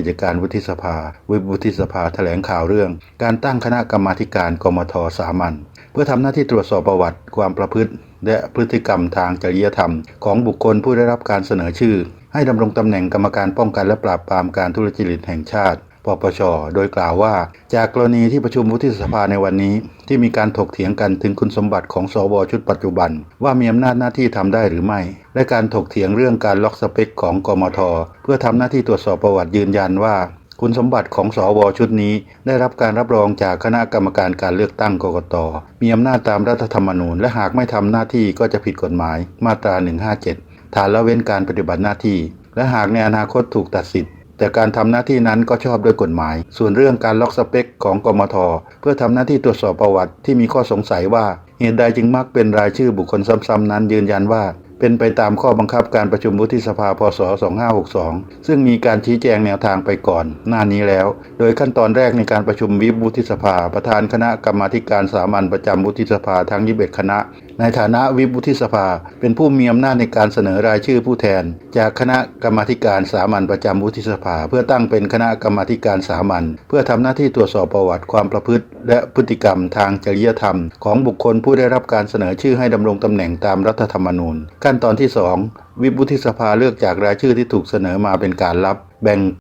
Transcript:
กิจการวุฒิสภาวิปวุฒิสภาแถลงข่าวเรื่องการตั้งคณะกรรมาธิการกมท.สามัญเพื่อทำหน้าที่ตรวจสอบประวัติความประพฤติและพฤติกรรมทางจริยธรรมของบุคคลผู้ได้รับการเสนอชื่อให้ดำรงตำแหน่งกรรมการป้องกันและปราบปรามการทุจริตแห่งชาติปปช.โดยกล่าวว่าจากกรณีที่ประชุมวุฒิสภาในวันนี้ที่มีการถกเถียงกันถึงคุณสมบัติของสว.ชุดปัจจุบันว่ามีอำนาจหน้าที่ทำได้หรือไม่และการถกเถียงเรื่องการล็อกสเปคของกมท.เพื่อทำหน้าที่ตรวจสอบประวัติยืนยันว่าคุณสมบัติของสว.ชุดนี้ได้รับการรับรองจากคณะกรรมการการเลือกตั้งกกต.มีอำนาจตามรัฐธรรมนูญและหากไม่ทำหน้าที่ก็จะผิดกฎหมายมาตรา 157 ฐานละเว้นการปฏิบัติหน้าที่และหากในอนาคตถูกตัดสิทธิ์แต่การทำหน้าที่นั้นก็ชอบด้วยกฎหมายส่วนเรื่องการล็อกสเปคของกมท.เพื่อทำหน้าที่ตรวจสอบประวัติที่มีข้อสงสัยว่าเหตุใดจึงมักเป็นรายชื่อบุคคลซ้ำๆนั้นยืนยันว่าเป็นไปตามข้อบังคับการประชุมวุฒิสภาพ.ศ. 2562ซึ่งมีการชี้แจงแนวทางไปก่อนหน้านี้แล้วโดยขั้นตอนแรกในการประชุมวิปวุฒิสภาประธานคณะกรรมาธิการสามัญประจำวุฒิสภาทั้ง21คณะในฐานะวิปวุฒิสภาเป็นผู้มีอำนาจในการเสนอรายชื่อผู้แทนจากคณะกรรมาธิการสามัญประจำวุฒิสภาเพื่อตั้งเป็นคณะกรรมาธิการสามัญเพื่อทำหน้าที่ตรวจสอบประวัติความประพฤติและพฤติกรรมทางจริยธรรมของบุคคลผู้ได้รับการเสนอชื่อให้ดำรงตำแหน่งตามรัฐธรรมนูญขั้นตอนที่2วิปวุฒิสภาเลือกจากรายชื่อที่ถูกเสนอมาเป็นการรับแบ่ง